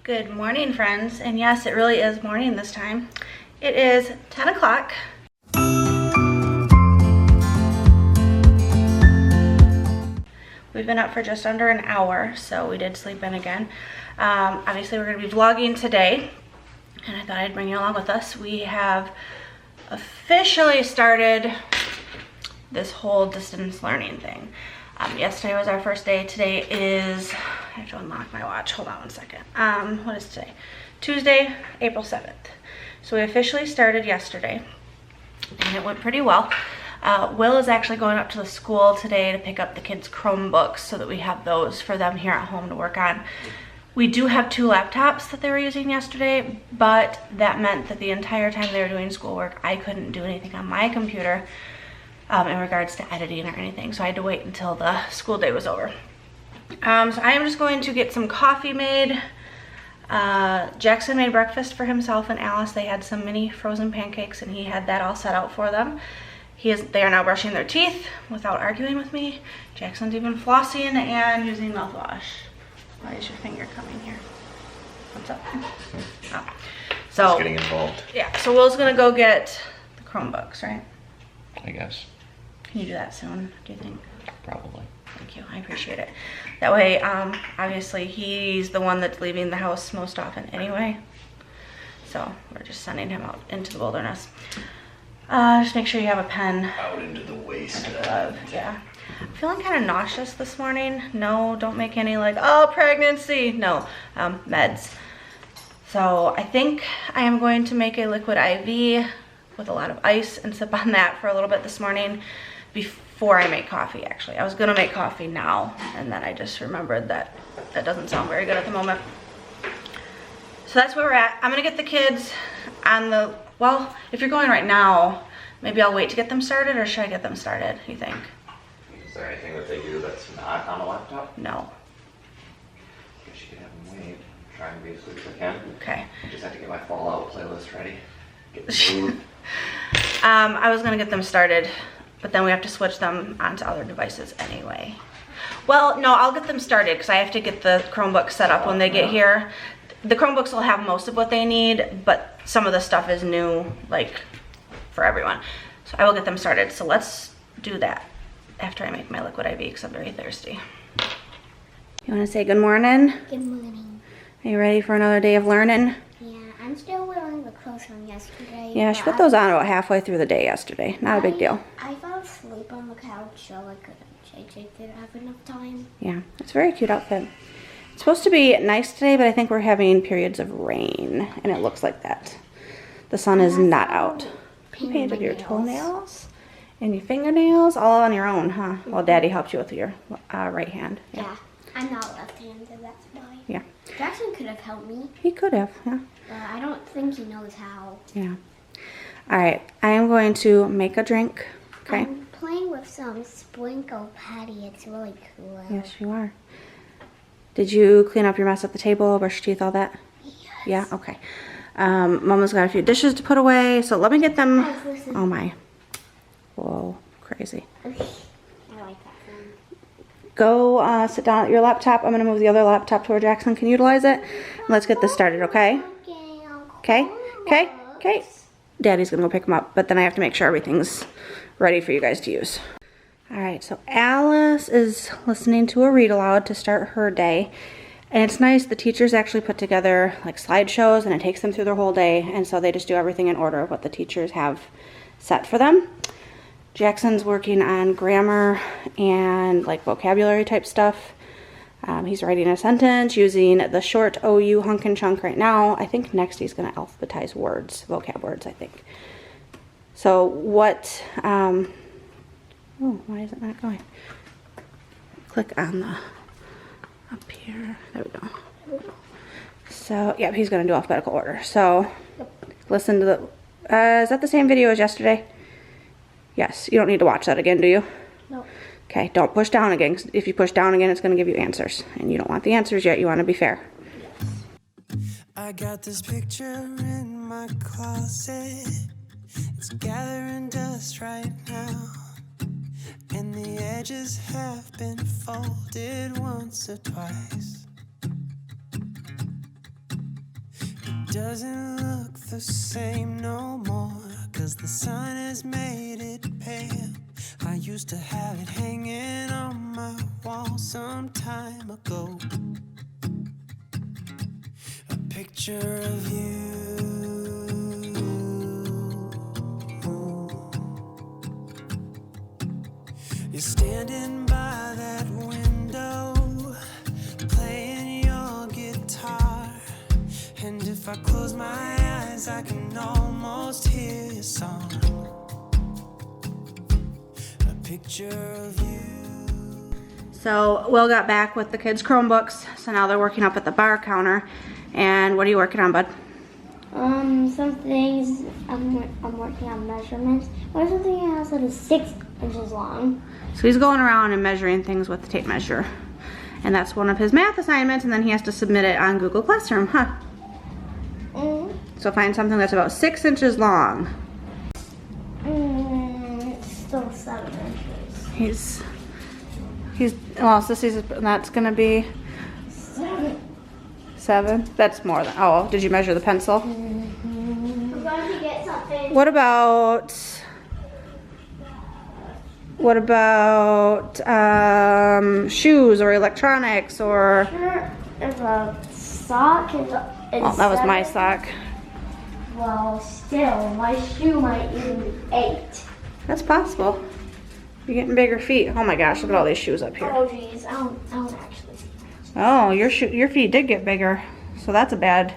Good morning, friends, and yes, it really is morning this time. It is 10 o'clock. We've been up for just under an hour, so we did sleep in again. Obviously, we're going to be vlogging today, and I thought I'd bring you along with us. We have officially started this whole distance learning thing. Yesterday was our first day. Today is, I have to unlock my watch. Hold on one second. What is today? Tuesday, April 7th. So we officially started yesterday, and it went pretty well. Will is actually going up to the school today to pick up the kids' Chromebooks so that we have those for them here at home to work on. We do have 2 laptops that they were using yesterday, but that meant that the entire time they were doing schoolwork, I couldn't do anything on my computer in regards to editing or anything. So I had to wait until the school day was over. So I am just going to get some coffee made. Jackson made breakfast for himself and Alice. They had some mini frozen pancakes and he had that all set out for them. They are now brushing their teeth without arguing with me. Jackson's even flossing and using mouthwash. Why is your finger coming here? What's up? Oh. So, just getting involved. Yeah, so Will's gonna go get the Chromebooks, right? I guess. Can you do that soon, do you think? Probably. Thank you, I appreciate it. That way, obviously he's the one that's leaving the house most often anyway. So we're just sending him out into the wilderness. Just make sure you have a pen. Out into the wasteland. Yeah. I'm feeling kind of nauseous this morning. No, don't make any like, oh, pregnancy. No, meds. So I think I am going to make a liquid IV with a lot of ice and sip on that for a little bit this morning before I make coffee, actually. I was gonna make coffee now, and then I just remembered that that doesn't sound very good at the moment. So that's where we're at. I'm gonna get the kids on the, well, if you're going right now, maybe I'll wait to get them started, or should I get them started, you think? Is there anything that they do that's not on a laptop? No. I guess you could have them wait. Try and be as quick as I can. Okay. I just have to get my Fallout playlist ready. Get the mood. I was gonna get them started, but then we have to switch them onto other devices anyway. Well, no, I'll get them started because I have to get the Chromebooks set up when they get here. The Chromebooks will have most of what they need, but some of the stuff is new, like, for everyone. So I will get them started. So let's do that after I make my liquid IV because I'm very thirsty. You want to say good morning? Good morning. Are you ready for another day of learning? Yeah, I'm still wearing the clothes from yesterday. Yeah, she put those on about halfway through the day yesterday. Not a big deal. I fell asleep on the couch, so I couldn't change it. Didn't have enough time. Yeah, it's a very cute outfit. It's supposed to be nice today, but I think we're having periods of rain, and it looks like that. The sun is not out. You painted your toenails and your fingernails all on your own, huh? Well, Daddy helped you with your right hand. Yeah, I'm not left-handed, that's why. Yeah. Jackson could have helped me. He could have, yeah. But I don't think he knows how. Yeah. All right, I am going to make a drink, okay? I'm playing with some sprinkle patty. It's really cool. Yes, you are. Did you clean up your mess at the table, brush your teeth, all that? Yes. Yeah, okay. Mama's got a few dishes to put away, so let me get them. Oh my. Whoa, crazy. I like that one. Go sit down at your laptop. I'm gonna move the other laptop to where Jackson can utilize it. Let's get this started, okay? Okay, okay, okay. Daddy's gonna go pick them up, but then I have to make sure everything's ready for you guys to use. All right, so Alice is listening to a read aloud to start her day. And it's nice, the teachers actually put together like slideshows and it takes them through their whole day. And so they just do everything in order of what the teachers have set for them. Jackson's working on grammar and like vocabulary type stuff. He's writing a sentence using the short OU hunk and chunk right now. I think next he's gonna alphabetize words, vocab words, I think. So what, oh, why is it not going? Click on the, up here, there we go. So, yeah, he's gonna do alphabetical order. So, listen to the, is that the same video as yesterday? Yes, you don't need to watch that again, do you? No. Okay, don't push down again. If you push down again, it's gonna give you answers. And you don't want the answers yet, you wanna be fair. I got this picture in my closet. It's gathering dust right now. And the edges have been folded once or twice. doesn't look the same no more, 'cause the sun has made it pale. I used to have it hanging on my wall some time ago. A picture of you. You're standing by that window, playing your guitar. And if I close my eyes, I can almost hear your song. A picture of you. So Will got back with the kids' Chromebooks, so now they're working up at the bar counter. And what are you working on, bud? Some things I'm working on measurements. There's something else that is 6 inches long. So he's going around and measuring things with the tape measure. And that's one of his math assignments, and then he has to submit it on Google Classroom, huh? Mm. So find something that's about 6 inches long. It's still 7 inches. Well, Sissy's, that's gonna be 7. That's more than, oh, did you measure the pencil? I'm going to get something. What about shoes or electronics or? Sure, if a sock is Oh, that was my sock. Well, still, my shoe might even be 8. That's possible. You're getting bigger feet. Oh my gosh, look at all these shoes up here. Oh geez, I don't actually see that. Oh, your feet did get bigger, so that's a bad.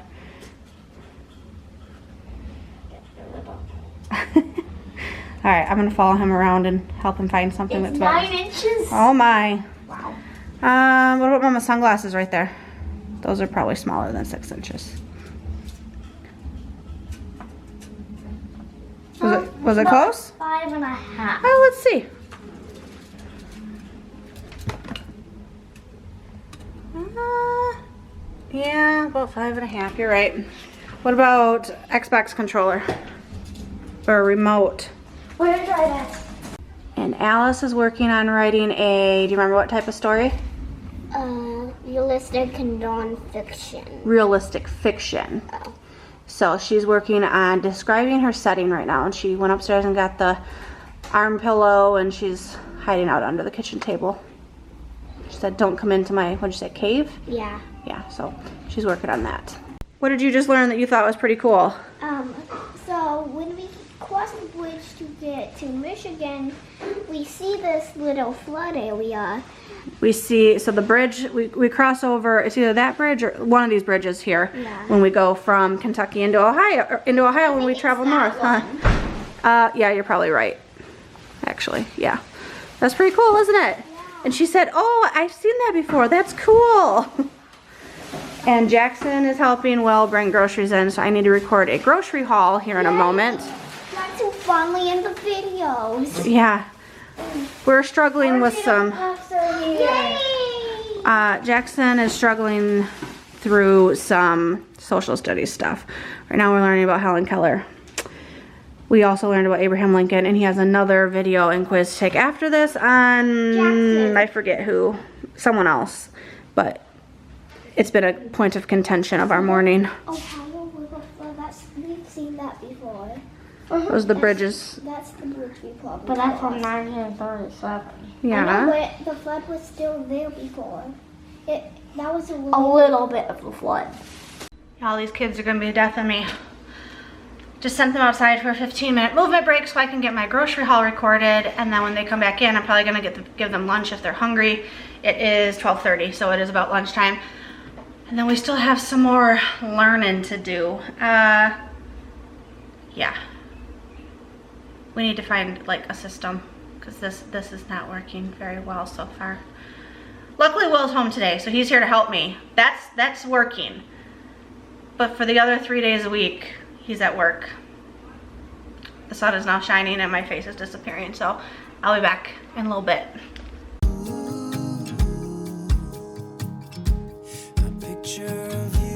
All right, I'm gonna follow him around and help him find something It's that's 9 inches. Oh my. Wow. What about Mama's sunglasses right there? Those are probably smaller than 6 inches. Was it close? 5.5. Oh, let's see. Yeah, about 5.5. You're right. What about Xbox controller or remote? Where did I at? And Alice is working on writing a. Do you remember what type of story? Realistic and non-fiction. Realistic fiction. Oh. So she's working on describing her setting right now, and she went upstairs and got the arm pillow, and she's hiding out under the kitchen table. She said, "Don't come into my," what'd you say, cave? Yeah. Yeah, so she's working on that. What did you just learn that you thought was pretty cool? So when we cross the bridge to get to Michigan, we see this little flood area. We see, so the bridge, we cross over, it's either that bridge or one of these bridges here. Yeah. When we go from Kentucky into Ohio when we travel north, huh? Yeah, you're probably right. Actually, yeah. That's pretty cool, isn't it? Yeah. And she said, "Oh, I've seen that before. That's cool." And Jackson is helping Will bring groceries in, so I need to record a grocery haul here in a moment. Not too funny in the videos. Yeah. We're struggling with some. Yay! Jackson is struggling through some social studies stuff. Right now we're learning about Helen Keller. We also learned about Abraham Lincoln, and he has another video and quiz to take after this on, Jackson. I forget who, someone else. But it's been a point of contention of our morning. Ohio River flood. We've seen that before. Those are the bridges. That's the bridge we probably. But that's from 1937. Yeah. I know, but the flood was still there before. That was a A little bit of a flood. All these kids are gonna be the death of me. Just sent them outside for a 15-minute movement break so I can get my grocery haul recorded, and then when they come back in, I'm probably gonna give them lunch if they're hungry. It is 12:30, so it is about lunchtime. And then we still have some more learning to do. Yeah. We need to find like a system, because this is not working very well so far. Luckily Will's home today, so he's here to help me. That's working. But for the other 3 days a week, he's at work. The sun is now shining and my face is disappearing, so I'll be back in a little bit. A picture of you.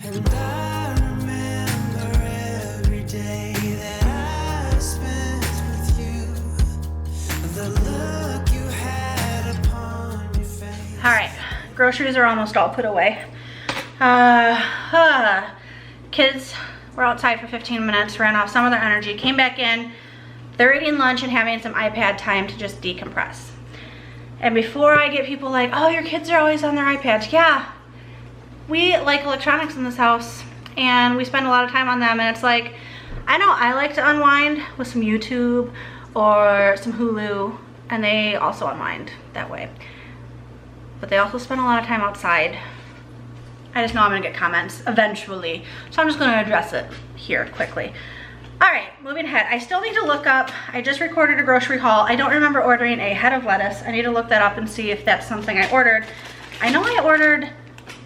And I remember every day that I spent with you. The look you had upon groceries are almost all put away. Kids were outside for 15 minutes, ran off some of their energy, came back in. They're eating lunch and having some iPad time to just decompress. And before I get people like, oh, your kids are always on their iPads. Yeah, we like electronics in this house and we spend a lot of time on them, and it's like, I know I like to unwind with some YouTube or some Hulu, and they also unwind that way. But they also spend a lot of time outside. I just know I'm gonna get comments eventually, so I'm just gonna address it here quickly. All right, moving ahead. I still need to look up, I just recorded a grocery haul. I don't remember ordering a head of lettuce. I need to look that up and see if that's something I ordered. I know I ordered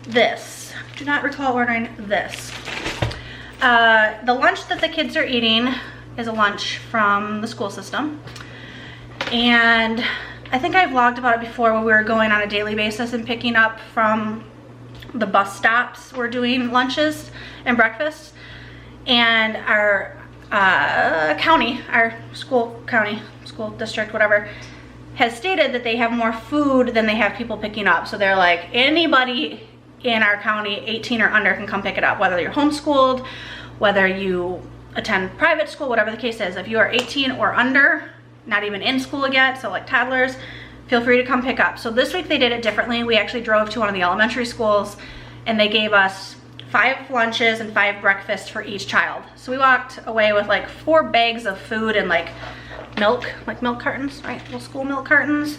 this. Do not recall ordering this. The lunch that the kids are eating is a lunch from the school system. And I think I vlogged about it before, where we were going on a daily basis and picking up from the bus stops. We're doing lunches and breakfasts. And our county, our school district, whatever, has stated that they have more food than they have people picking up. So they're like, anybody in our county 18 or under can come pick it up, whether you're homeschooled, whether you attend private school, whatever the case is. If you are 18 or under, not even in school yet, so like toddlers, feel free to come pick up. So this week they did it differently. We actually drove to one of the elementary schools and they gave us 5 lunches and 5 breakfasts for each child. So we walked away with like 4 bags of food and like milk, like milk cartons, right? Little school milk cartons.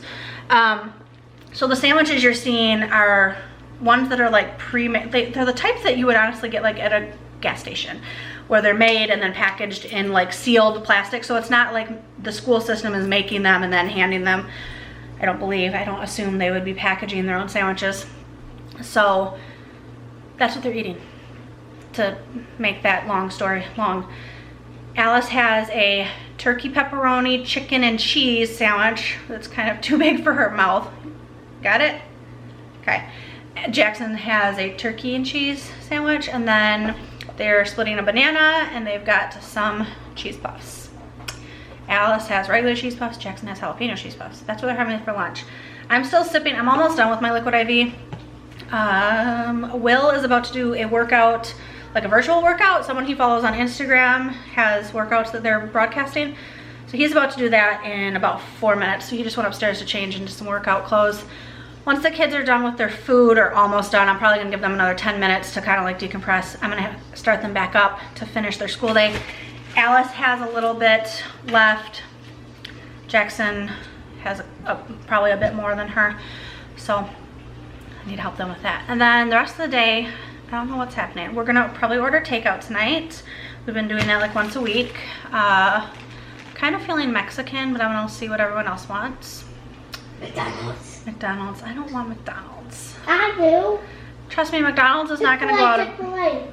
So the sandwiches you're seeing are ones that are like pre-made. They're the types that you would honestly get like at a gas station, where they're made and then packaged in like sealed plastic. So it's not like the school system is making them and then handing them. I don't assume they would be packaging their own sandwiches. So that's what they're eating, to make that long story long. Alice has a turkey pepperoni chicken and cheese sandwich that's kind of too big for her mouth. Got it? Okay. Jackson has a turkey and cheese sandwich, and then they're splitting a banana and they've got some cheese puffs. Alice has regular cheese puffs, Jackson has jalapeno cheese puffs. That's what they're having for lunch. I'm still sipping, I'm almost done with my liquid IV. Will is about to do a workout, like a virtual workout. Someone he follows on Instagram has workouts that they're broadcasting. So he's about to do that in about 4 minutes. So he just went upstairs to change into some workout clothes. Once the kids are done with their food, or almost done, I'm probably gonna give them another 10 minutes to kind of like decompress. I'm gonna start them back up to finish their school day. Alice has a little bit left. Jackson has probably a bit more than her. So I need to help them with that. And then the rest of the day, I don't know what's happening. We're gonna probably order takeout tonight. We've been doing that like once a week. Kind of feeling Mexican, but I'm gonna see what everyone else wants. McDonald's. I don't want McDonald's. I do. Trust me, McDonald's is not gonna go out of...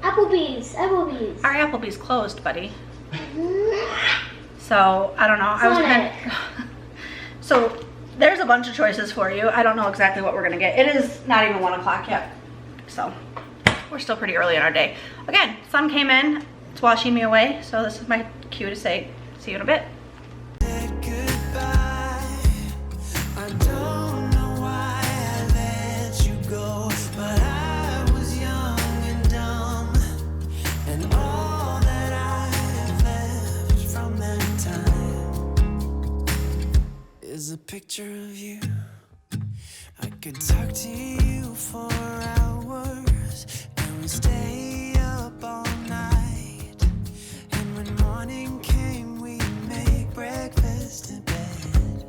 Applebee's. Our Applebee's closed, buddy. So, I don't know. I was kind of... So, there's a bunch of choices for you. I don't know exactly what we're gonna get. It is not even 1 o'clock yet. So, we're still pretty early in our day. Again, sun came in. It's washing me away. So, this is my cue to say, see you in a bit. A picture of you. I could talk to you for hours, and we stay up all night. And when morning came, we make breakfast in bed.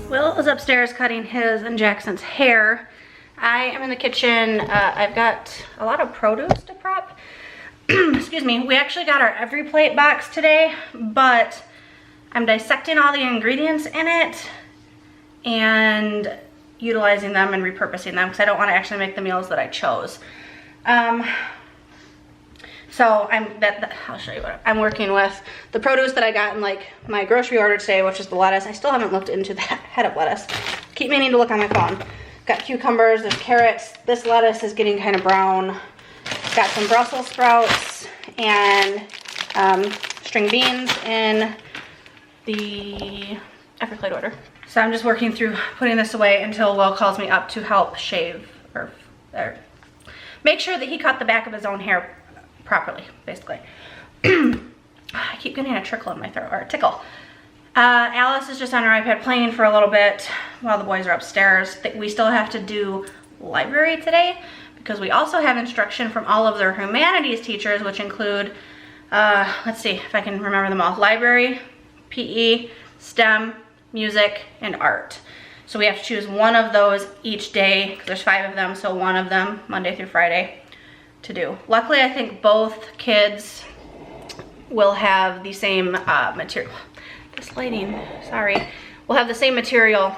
Will is upstairs cutting his and Jackson's hair. I am in the kitchen. I've got a lot of produce to prep. Excuse me. We actually got our Every Plate box today, but I'm dissecting all the ingredients in it and utilizing them and repurposing them because I don't want to actually make the meals that I chose. So I'll show you what I'm working with. The produce that I got in like my grocery order today, which is the lettuce. I still haven't looked into that head of lettuce. Keep meaning to look on my phone. Got cucumbers, there's carrots. This lettuce is getting kind of brown. Got some Brussels sprouts and string beans in the after plate order. So I'm just working through putting this away until Will calls me up to help shave or make sure that he cut the back of his own hair properly, basically. I keep getting a trickle in my throat, or a tickle. Alice is just on her iPad playing for a little bit while the boys are upstairs. We still have to do library today because we also have instruction from all of their humanities teachers, which include, let's see if I can remember them all, library, PE, STEM, music, and art. So we have to choose one of those each day, because there's 5 of them, so one of them Monday through Friday to do. Luckily, I think both kids will have the same material. This lighting, sorry. We'll have the same material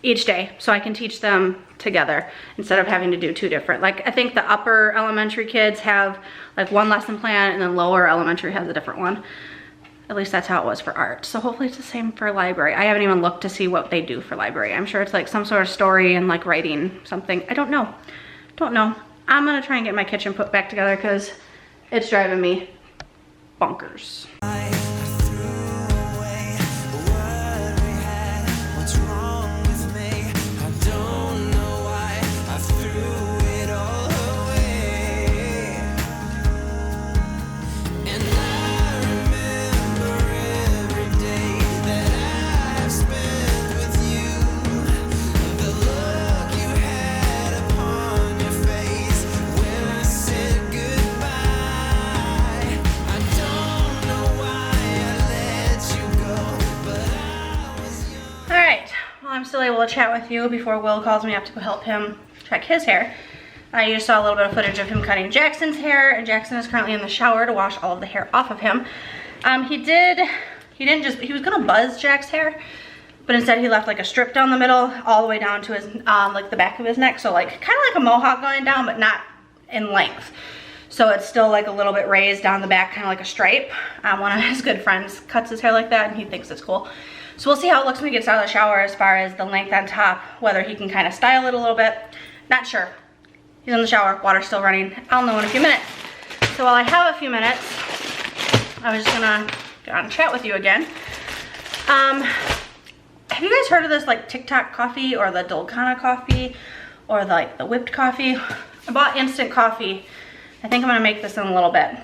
each day, so I can teach them together instead of having to do 2 different. Like, I think the upper elementary kids have like 1 lesson plan, and then lower elementary has a different one. At least that's how it was for art. So hopefully it's the same for library. I haven't even looked to see what they do for library. I'm sure it's like some sort of story and like writing something. I don't know. I'm gonna try and get my kitchen put back together because it's driving me bonkers. I'm still able to chat with you before Will calls me up to go help him check his hair. You just saw a little bit of footage of him cutting Jackson's hair, and Jackson is currently in the shower to wash all of the hair off of him. He was gonna buzz Jack's hair, but instead he left like a strip down the middle all the way down to his, like the back of his neck. So like kind of like a mohawk going down, but not in length. So it's still like a little bit raised down the back, kind of like a stripe. One of his good friends cuts his hair like that, and he thinks it's cool. So we'll see how it looks when he gets out of the shower as far as the length on top, whether he can kind of style it a little bit. Not sure. He's in the shower, water's still running. I'll know in a few minutes. So while I have a few minutes, I was just gonna get on and chat with you again. Have you guys heard of this like TikTok coffee or the Dulcana coffee or like the whipped coffee? I bought instant coffee. I think I'm gonna make this in a little bit.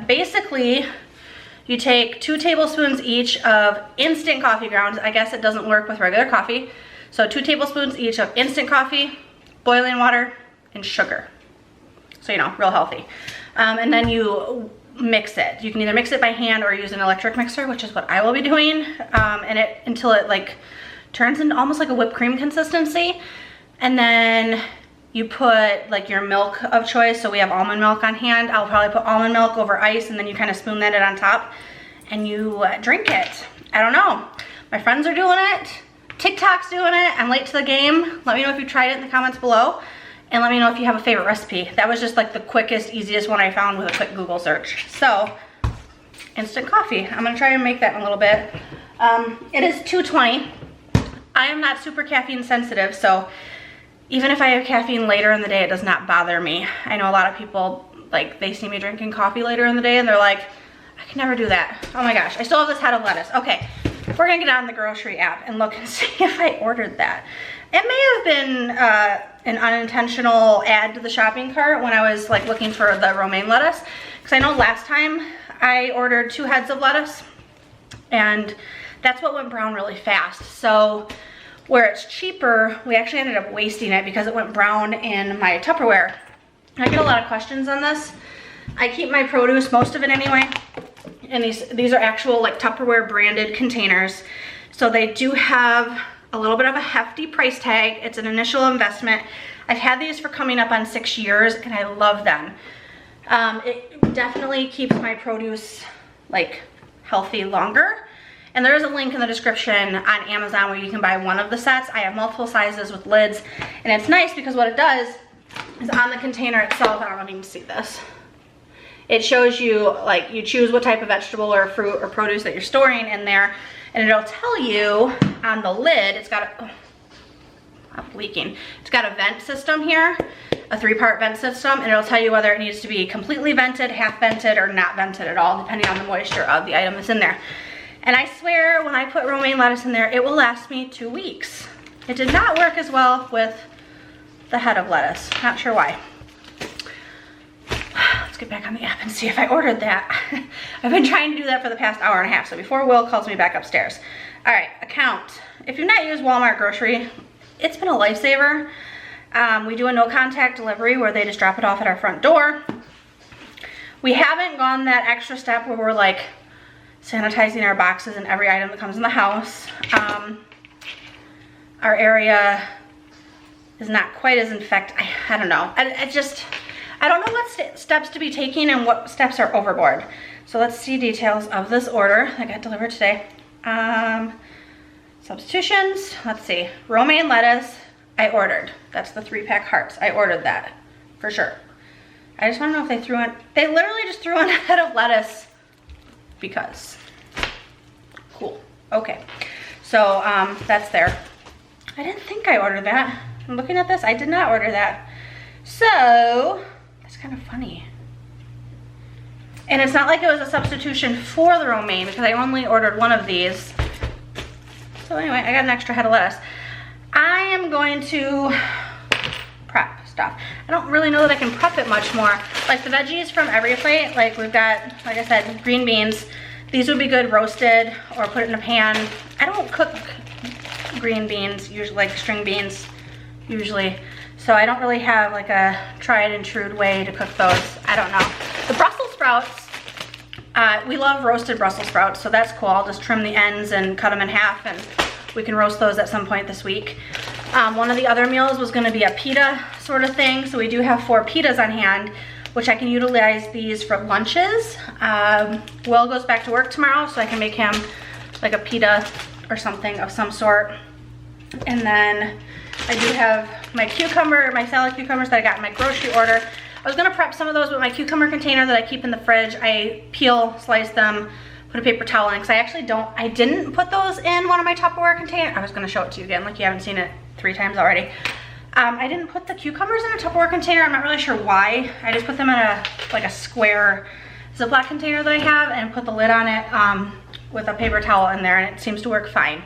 Basically, you take 2 tablespoons each of instant coffee grounds. I guess it doesn't work with regular coffee. So 2 tablespoons each of instant coffee, boiling water, and sugar. So, you know, real healthy. And then you mix it. You can either mix it by hand or use an electric mixer, which is what I will be doing. Until it like turns into almost like a whipped cream consistency. And then you put like your milk of choice. So we have almond milk on hand. I'll probably put almond milk over ice, and then you kind of spoon that it on top and you drink it. I don't know. My friends are doing it. TikTok's doing it. I'm late to the game. Let me know if you tried it in the comments below, and let me know if you have a favorite recipe. That was just like the quickest, easiest one I found with a quick Google search. So instant coffee. I'm gonna try and make that in a little bit. It is 2:20. I am not super caffeine sensitive, so even if I have caffeine later in the day, it does not bother me. I know a lot of people, like, they see me drinking coffee later in the day and they're like, I can never do that. Oh my gosh, I still have this head of lettuce. Okay, we're gonna get on the grocery app and look and see if I ordered that. It may have been an unintentional add to the shopping cart when I was like looking for the romaine lettuce. Because I know last time I ordered 2 heads of lettuce and that's what went brown really fast. So where it's cheaper, we actually ended up wasting it because it went brown in my Tupperware. I get a lot of questions on this. I keep my produce, most of it anyway, and these are actual like Tupperware branded containers. So they do have a little bit of a hefty price tag. It's an initial investment. I've had these for coming up on 6 years and I love them. It definitely keeps my produce like healthy longer. And there is a link in the description on Amazon where you can buy one of the sets. I have multiple sizes with lids, and it's nice because what it does is on the container itself, I don't know if you can see this, it shows you, like, you choose what type of vegetable or fruit or produce that you're storing in there, and it'll tell you on the lid, it's got a, I'm leaking, it's got a vent system here, a 3-part vent system, and it'll tell you whether it needs to be completely vented, half vented, or not vented at all, depending on the moisture of the item that's in there. And I swear when I put romaine lettuce in there, it will last me 2 weeks. It did not work as well with the head of lettuce. Not sure why. Let's get back on the app and see if I ordered that. I've been trying to do that for the past hour and a half, so before Will calls me back upstairs. All right, account. If you've not used Walmart grocery, it's been a lifesaver. We do a no contact delivery where they just drop it off at our front door. We haven't gone that extra step where we're like sanitizing our boxes and every item that comes in the house. Our area is not quite as infected. I don't know. I don't know what steps to be taking and what steps are overboard. So let's see details of this order that got delivered today. Substitutions, let's see. Romaine lettuce, I ordered. That's the 3-pack hearts. I ordered that for sure. I just want to know if they threw in, they literally just threw in a head of lettuce because. Cool, okay. So that's there. I didn't think I ordered that. I'm looking at this, I did not order that. So, that's kind of funny. And it's not like it was a substitution for the romaine because I only ordered one of these. So anyway, I got an extra head of lettuce. I am going to prep stuff. I don't really know that I can prep it much more. Like the veggies from Every Plate, like we've got, like I said, green beans. These would be good roasted or put it in a pan. I don't cook green beans, usually like string beans, usually. So I don't really have like a tried and true way to cook those. I don't know. The Brussels sprouts, we love roasted Brussels sprouts, so that's cool. I'll just trim the ends and cut them in half and we can roast those at some point this week. One of the other meals was gonna be a pita sort of thing. So we do have 4 pitas on hand, which I can utilize these for lunches. Will goes back to work tomorrow, so I can make him like a pita or something of some sort. And then I do have my salad cucumbers that I got in my grocery order. I was gonna prep some of those with my cucumber container that I keep in the fridge. I peel, slice them, put a paper towel in, because I didn't put those in one of my Tupperware containers. I was gonna show it to you again, like you haven't seen it 3 times already. I didn't put the cucumbers in a Tupperware container. I'm not really sure why. I just put them in a square Ziploc container that I have and put the lid on it with a paper towel in there, and it seems to work fine.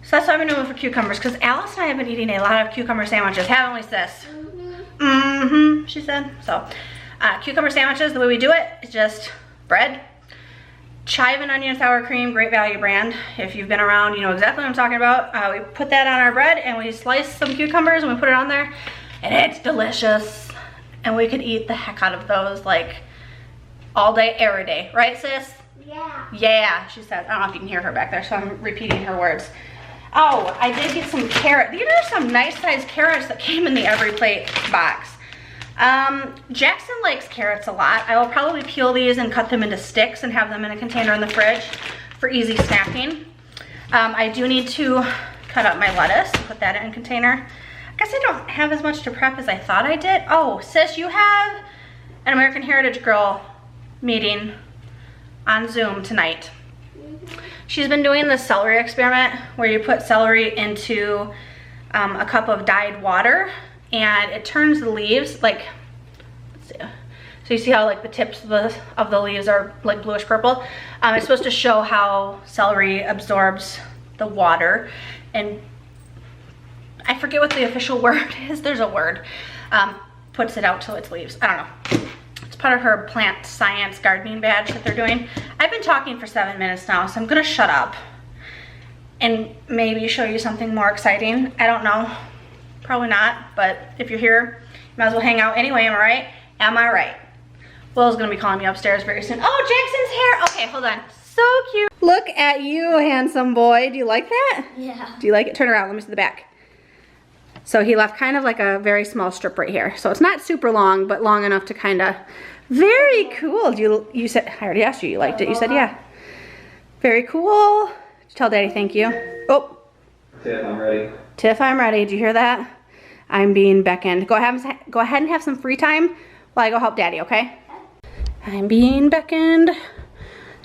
So that's what I've been doing for cucumbers, because Alice and I have been eating a lot of cucumber sandwiches, haven't we, sis? Mm-hmm, she said. So, cucumber sandwiches, the way we do it is just bread, chive and onion sour cream, Great Value brand. If you've been around, you know exactly what I'm talking about. We put that on our bread and we slice some cucumbers and we put it on there, and it's delicious. And we could eat the heck out of those like all day, every day. Right, sis? Yeah. Yeah, she said. I don't know if you can hear her back there, so I'm repeating her words. Oh, I did get some carrots. These are some nice sized carrots that came in the Every Plate box. Jackson likes carrots a lot. I will probably peel these and cut them into sticks and have them in a container in the fridge for easy snacking. I do need to cut up my lettuce, put that in a container. I guess I don't have as much to prep as I thought I did. Oh, sis, you have an American Heritage Girl meeting on Zoom tonight. She's been doing this celery experiment where you put celery into a cup of dyed water and it turns the leaves like, let's see. So you see how like the tips of the leaves are like bluish purple? It's supposed to show how celery absorbs the water, and I forget what the official word is, there's a word, puts it out till its leaves. I don't know. It's part of her plant science gardening badge that they're doing. I've been talking for 7 minutes now, so I'm gonna shut up and maybe show you something more exciting. I don't know, probably not, but if you're here, you might as well hang out anyway, am I right? Am I right? Will's gonna be calling me upstairs very soon. Oh, Jackson's here. Okay, hold on. So cute. Look at you, handsome boy. Do you like that? Yeah. Do you like it? Turn around, let me see the back. So he left kind of like a very small strip right here. So it's not super long, but long enough to kind of, very cool. You said, I already asked you, you liked it. You said, yeah. Very cool. Tell Daddy thank you. Oh. Tiff, I'm ready. Tiff, I'm ready. Did you hear that? I'm being beckoned. Go ahead and have some free time while I go help Daddy, okay? I'm being beckoned.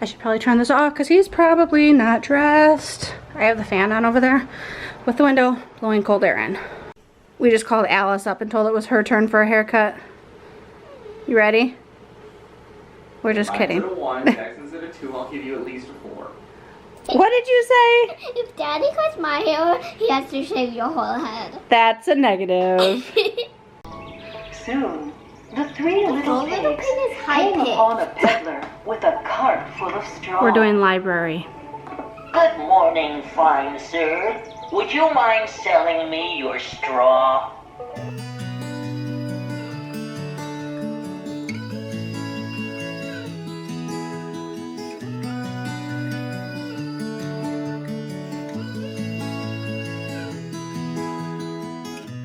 I should probably turn this off because he's probably not dressed. I have the fan on over there with the window blowing cold air in. We just called Alice up and told it was her turn for a haircut. You ready? We're just kidding. Mine's at a 1, Jackson's at a 2, I'll give you at least a 4. What did you say? If Daddy cuts my hair, he has to shave your whole head. That's a negative. Soon, the three little little pigs pig is high came pitched. upon a peddler with a cart full of straw. We're doing library. Good morning, fine sir. Would you mind selling me your straw?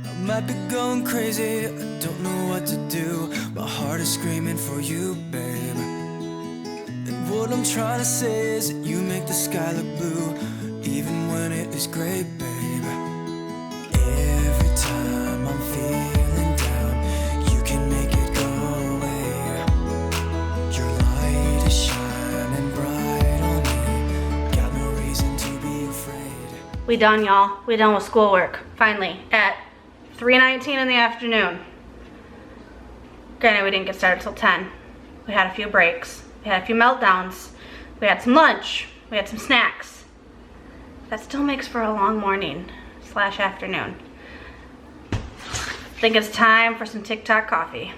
I might be going crazy, I don't know what to do. My heart is screaming for you, babe. And what I'm trying to say is that you make the sky look blue, even when it is gray, babe. Every time I'm feeling down, you can make it go away. Your light is shining bright on me, got no reason to be afraid. We done, y'all. We done with schoolwork. Finally, at 3:19 in the afternoon. Granted, we didn't get started till 10. We had a few breaks. We had a few meltdowns. We had some lunch. We had some snacks. That still makes for a long morning / afternoon. I think it's time for some TikTok coffee.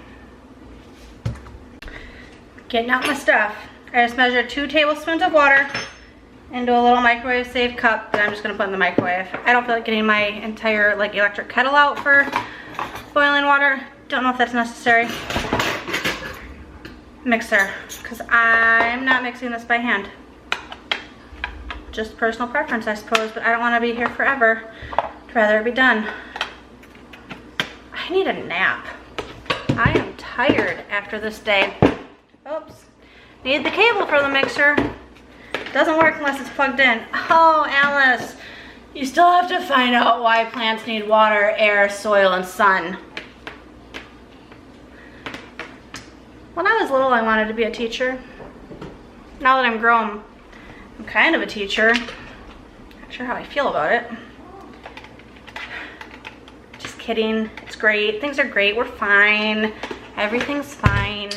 Getting out my stuff. I just measured 2 tablespoons of water into a little microwave safe cup that I'm just gonna put in the microwave. I don't feel like getting my entire electric kettle out for boiling water. Don't know if that's necessary. Mixer, because I'm not mixing this by hand. Just personal preference, I suppose, but I don't want to be here forever. I'd rather it be done. I need a nap. I am tired after this day. Oops. Need the cable for the mixer. Doesn't work unless it's plugged in. Oh, Alice, you still have to find out why plants need water, air, soil, and sun. When I was little, I wanted to be a teacher. Now that I'm grown, I'm kind of a teacher. Not sure how I feel about it. Just kidding. It's great. Things are great. We're fine. Everything's fine.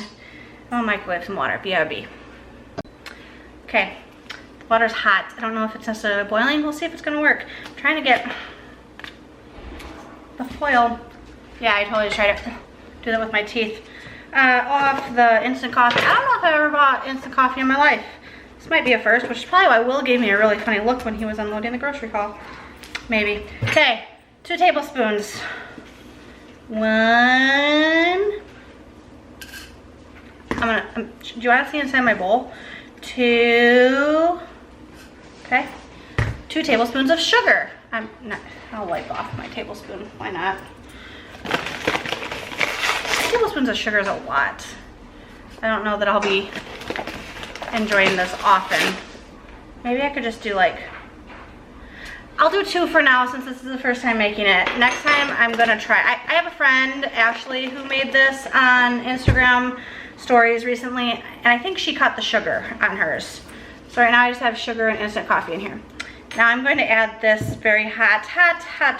I'll microwave some water. BRB. Okay. The water's hot. I don't know if it's necessarily boiling. We'll see if it's going to work. I'm trying to get the foil. Yeah, I totally tried to do that with my teeth. Off the instant coffee. I don't know if I've ever bought instant coffee in my life. This might be a first, which is probably why Will gave me a really funny look when he was unloading the grocery haul. Maybe. Okay, 2 tablespoons. 1. Do you want to see inside my bowl? 2. Okay. 2 tablespoons of sugar. I'll wipe off my tablespoon. Why not? Tablespoons of sugar is a lot. I don't know that I'll be enjoying this often. Maybe I could just do I'll do 2 for now since this is the first time making it. Next time I'm gonna try. I have a friend, Ashley, who made this on Instagram stories recently, and I think she cut the sugar on hers. So right now I just have sugar and instant coffee in here. Now I'm going to add this very hot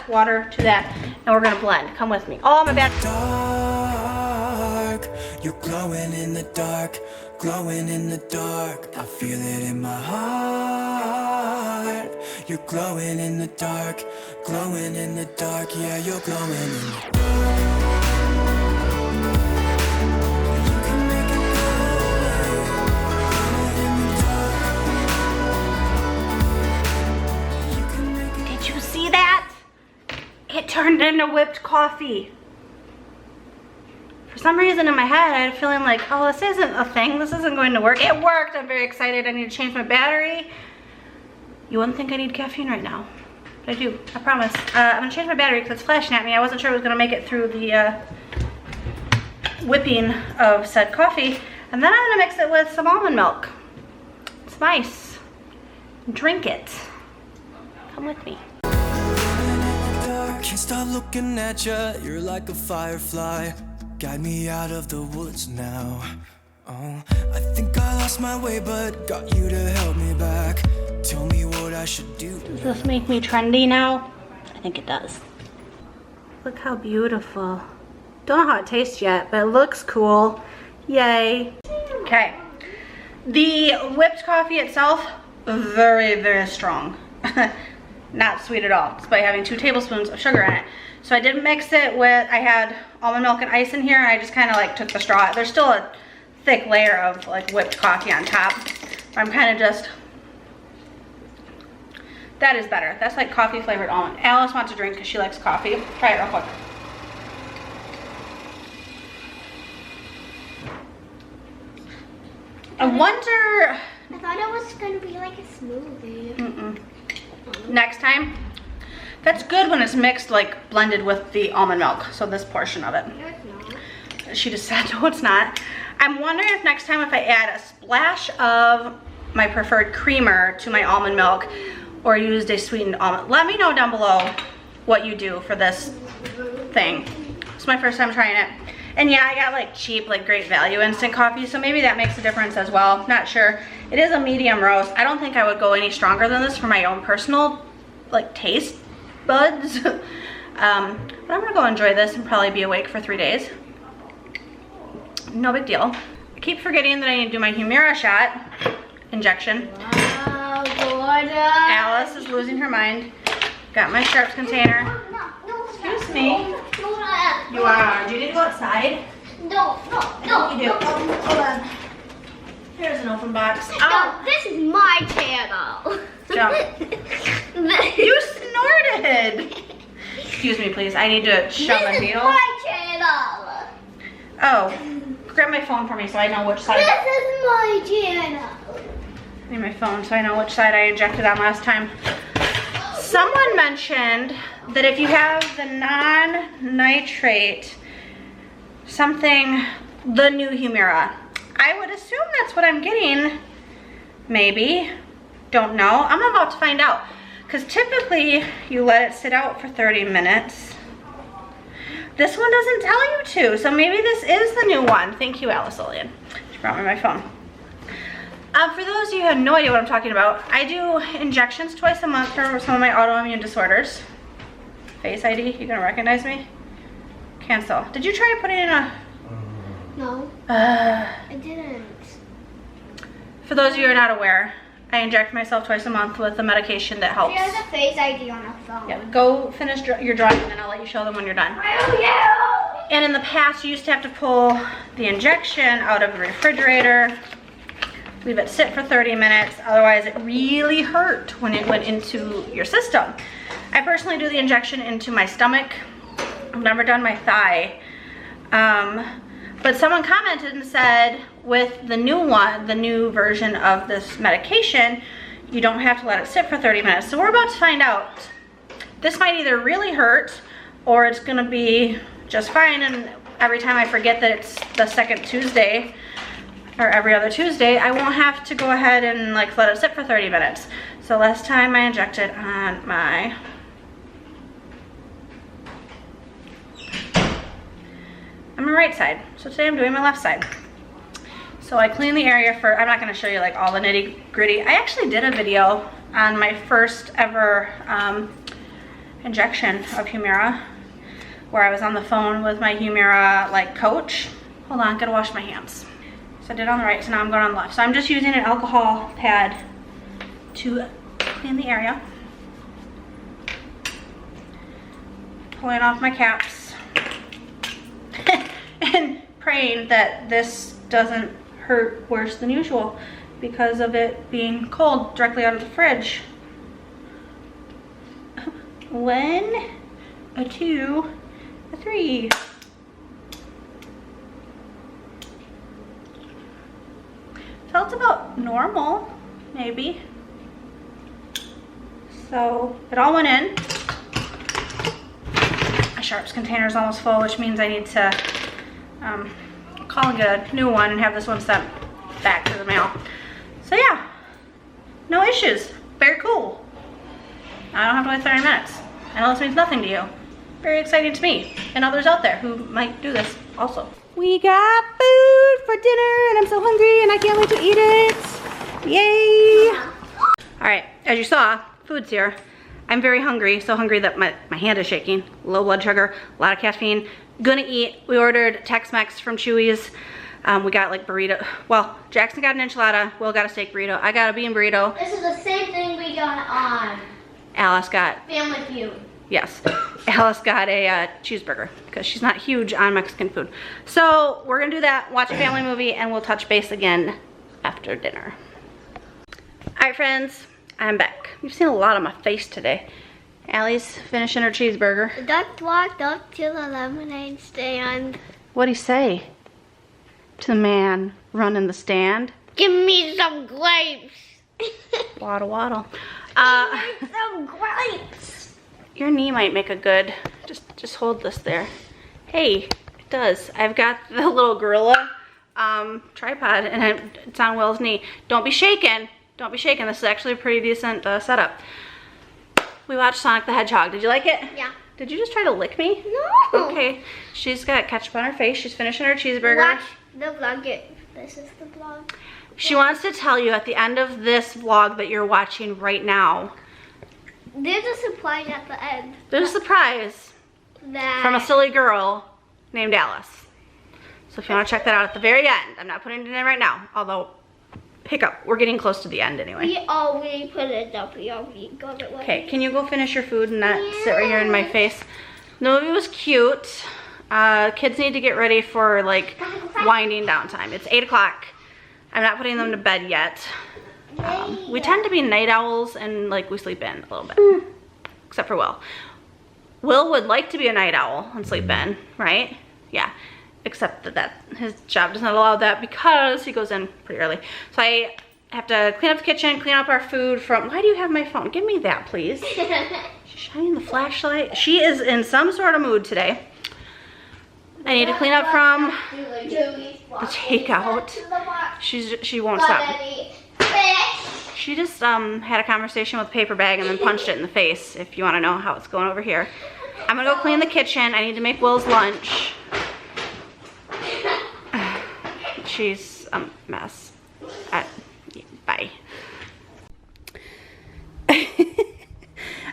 water to that, and we're gonna blend. Come with me. Oh, my bad. Dark, you're glowing in the dark, glowing in the dark. I feel it in my heart. You're glowing in the dark, glowing in the dark. Yeah, you're glowing in the dark. You can make it go away. Glowing in the dark. You can make it. Did you see that? It turned into whipped coffee. For some reason in my head, I had a feeling oh, this isn't a thing. This isn't going to work. It worked. I'm very excited. I need to change my battery. You wouldn't think I need caffeine right now, but I do. I promise. I'm going to change my battery because it's flashing at me. I wasn't sure it was going to make it through the whipping of said coffee. And then I'm going to mix it with some almond milk. It's nice. Drink it. Come with me. Can't stop looking at you, you're like a firefly. Guide me out of the woods now. Oh, I think I lost my way, but got you to help me back. Tell me what I should do. Does this make me trendy now? I think it does. Look how beautiful. Don't know how it tastes yet, but it looks cool. Yay. Okay. The whipped coffee itself very, very strong. Not sweet at all, despite having 2 tablespoons of sugar in it. So I did mix it with, I had almond milk and ice in here, and I just kind of like took the straw. There's still a thick layer of like whipped coffee on top. I'm kind of just, that is better. That's like coffee flavored almond. Alice wants a drink because she likes coffee. Try it real quick. I wonder. I thought it was gonna be like a smoothie. Next time. That's good when it's mixed, like blended with the almond milk. So this portion of it. No, it's not. She just said, no, it's not. I'm wondering if next time if I add a splash of my preferred creamer to my almond milk or used a sweetened almond. Let me know down below what you do for this thing. It's my first time trying it. And yeah, I got like cheap, like great value instant coffee, so maybe that makes a difference as well. Not sure. It is a medium roast. I don't think I would go any stronger than this for my own personal like taste buds. But I'm gonna go enjoy this and probably be awake for 3 days. No big deal. I keep forgetting that I need to do my Humira shot injection. Wow, gorgeous. Alice is losing her mind. Got my sharps container. No, Excuse me. no, You are. Do you need to go outside? no. You do. Hold on. Here's an open box. No, this is my channel. You snorted. Excuse me, please. I need to shove a This is needle. my channel. Oh, grab my phone for me so I know which side. This is my channel. I need my phone so I know which side I injected on last time. Someone mentioned that if you have the non-nitrate something, the new Humira, I would assume that's what I'm getting. Maybe. Don't know. I'm about to find out. Because typically you let it sit out for 30 minutes. This one doesn't tell you to, so maybe this is the new one. Thank you, Alice Lillian. She brought me my phone. For those of you who have no idea what I'm talking about, I do injections twice a month for some of my autoimmune disorders. Face ID, you gonna recognize me? Cancel. Did you try putting in a... No, I didn't. For those of you who are not aware, I inject myself twice a month with a medication that helps. She has a face ID on her phone. Yeah, go finish your drawing and then I'll let you show them when you're done. And in the past, you used to have to pull the injection out of the refrigerator, leave it sit for 30 minutes, otherwise it really hurt when it went into your system. I personally do the injection into my stomach. I've never done my thigh. But someone commented and said with the new one, the new version of this medication, you don't have to let it sit for 30 minutes. So we're about to find out. This might either really hurt or it's gonna be just fine, and every time I forget that it's the second Tuesday or every other Tuesday, I won't have to go ahead and like let it sit for 30 minutes. So last time I injected on my right side. So today I'm doing my left side. So I clean the area for, I'm not gonna show you like all the nitty gritty. I actually did a video on my first ever injection of Humira, where I was on the phone with my Humira like coach. Hold on, gotta wash my hands. So I did on the right, so now I'm going on the left. So I'm just using an alcohol pad to clean the area. Pulling off my caps. And praying that this doesn't hurt worse than usual because of it being cold directly out of the fridge. 1, a 2, a 3. Felt about normal, maybe. So it all went in. My sharps container is almost full, which means I need to call and get a new one and have this one sent back to the mail. So yeah, no issues. Very cool. I don't have to wait 30 minutes. I know this means nothing to you. Very exciting to me and others out there who might do this also. We got food for dinner and I'm so hungry and I can't wait to eat it. Yay! All right, as you saw, food's here. I'm very hungry, so hungry that my hand is shaking. Low blood sugar, a lot of caffeine. Gonna eat. We ordered Tex-Mex from Chewy's. We got like burrito. Well, Jackson got an enchilada. Will got a steak burrito. I got a bean burrito. This is the same thing we got on Alice got, Family Feud. yes, Alice got a cheeseburger because she's not huge on Mexican food. So we're gonna do that, watch a family movie, and we'll touch base again after dinner. All right, friends, I'm back. You've seen a lot of my face today. Allie's finishing her cheeseburger. The duck walked up to the lemonade stand. What'd he say to the man running the stand? Give me some grapes. Waddle, waddle. Some grapes. Your knee might make a good, just hold this there. Hey, it does. I've got the little gorilla tripod and it's on Will's knee. Don't be shaking. Don't be shaking. This is actually a pretty decent setup. We watched Sonic the Hedgehog. Did you like it? Yeah. Did you just try to lick me? No. Okay. She's got ketchup on her face. She's finishing her cheeseburger. Watch the vlog. This is the vlog. She wants to tell you at the end of this vlog that you're watching right now. There's a surprise at the end. There's a surprise That from a silly girl named Alice. So if you want to check that out at the very end, I'm not putting it in right now, although, hiccup, we're getting close to the end anyway. we already put it up. We already got it. Okay, can you go finish your food and not sit right here in my face? The movie was cute. Kids need to get ready for like winding down time. It's 8 o'clock. I'm not putting them to bed yet. We tend to be night owls and like we sleep in a little bit, except for Will. Will would like to be a night owl and sleep in, right? Yeah, except that his job does not allow that because he goes in pretty early. So I have to clean up the kitchen, clean up our food from, why do you have my phone? Give me that, please. She's shining the flashlight. She is in some sort of mood today. I need to clean up from the takeout. She won't stop. She just had a conversation with a paper bag and then punched it in the face, if you want to know how it's going over here. I'm gonna go clean the kitchen. I need to make Will's lunch. She's a mess. Bye. I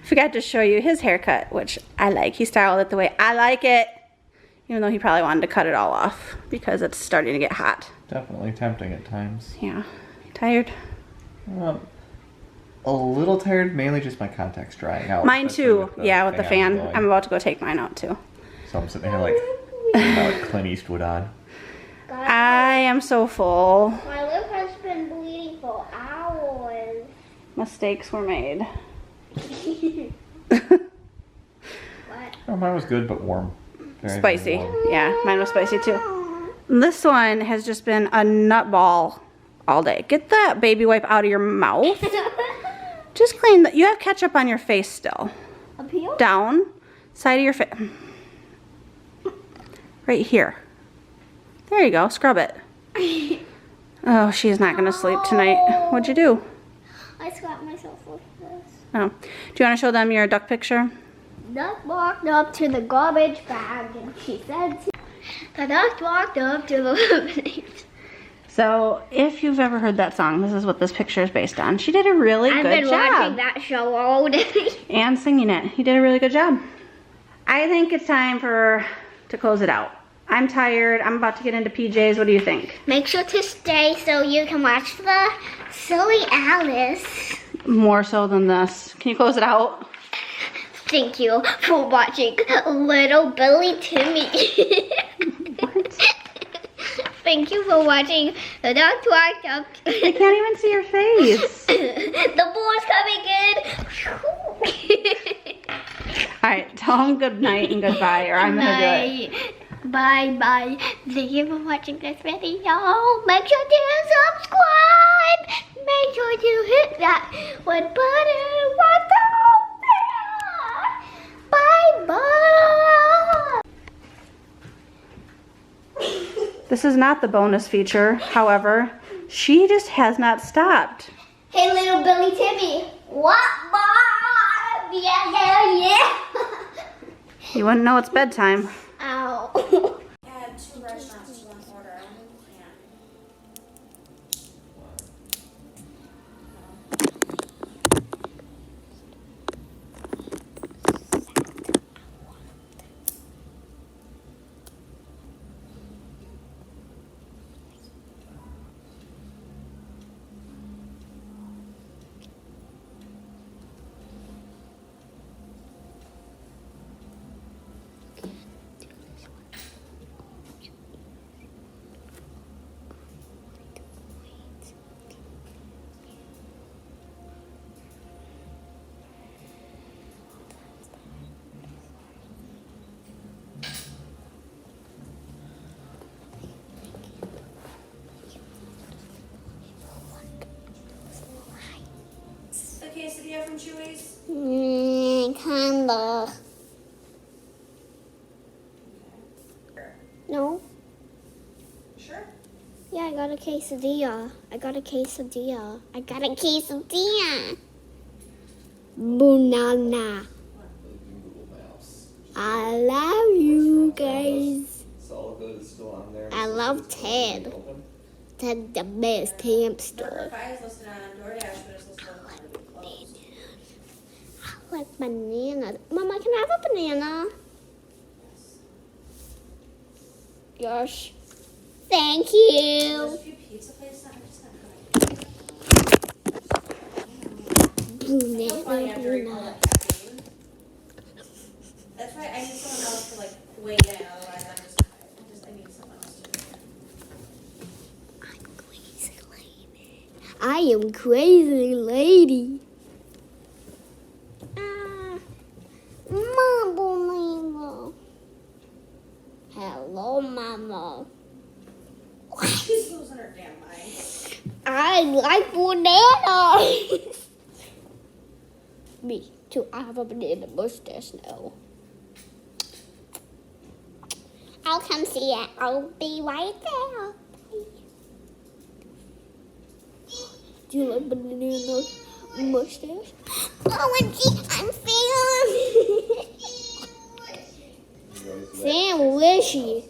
forgot to show you his haircut, which I like. He styled it the way I like it, even though he probably wanted to cut it all off because it's starting to get hot. Definitely tempting at times. Yeah. Tired? A little tired, mainly just my contacts drying out. Mine too. With Yeah, with the fan. going. I'm about to go take mine out too. So I'm sitting here like about Clint Eastwood on. I am so full. My lip has been bleeding for hours. Mistakes were made. What? Oh, mine was good but warm. Very, Spicy. very warm. Yeah, mine was spicy too. This one has just been a nutball all day. Get that baby wipe out of your mouth. Just clean that. You have ketchup on your face still. Up here? Down, side of your face. Right here. There you go. Scrub it. Oh, she's not gonna sleep tonight. What'd you do? I scrapped myself with this. Oh, do you want to show them your duck picture? Duck walked up to the garbage bag and she said, the duck walked up to the lemonade. So, if you've ever heard that song, this is what this picture is based on. She did a really good job. I've been watching that show all day. And singing it. He did a really good job. I think it's time to close it out. I'm tired. I'm about to get into PJs. What do you think? Make sure to stay so you can watch the silly Alice. More so than this. Can you close it out? Thank you for watching Little Billy Timmy. What? Thank you for watching the duck walked up. I can't even see your face. The ball's coming in. All right, tell them good night and goodbye, or I'm going to do it. Bye. Thank you for watching this video. Make sure to subscribe. Make sure to hit that one button. What's over there? Bye. This is not the bonus feature. However, she just has not stopped. Hey, little Billy Timmy. What, Mom? Yeah. You wouldn't know it's bedtime. Ow. Add 2 restaurants to one order. quesadilla from Chewy's? Kinda. No. Sure. Yeah, I got a quesadilla. I got a quesadilla. Banana. I love you guys. It's all good. It's still on there. I love Ted. Ted's the best hamster. Number 5 is listed on DoorDash, but it's listed on the closed. I like bananas. Mama, can I have a banana? Yes. Thank you. There's a few pizza places that I'm just not funny. I have to recall Banana. that caffeine. That's why I need someone else to like weigh in, otherwise I need someone else to do it. I'm crazy lady. I am crazy lady. Mama. Hello, Mama. She's losing her damn mind. I like bananas. Me too. I have a banana mustache now. I'll come see it. I'll be right there. Do you like banana mustache? OMG, I'm feeling. Sam Wishy.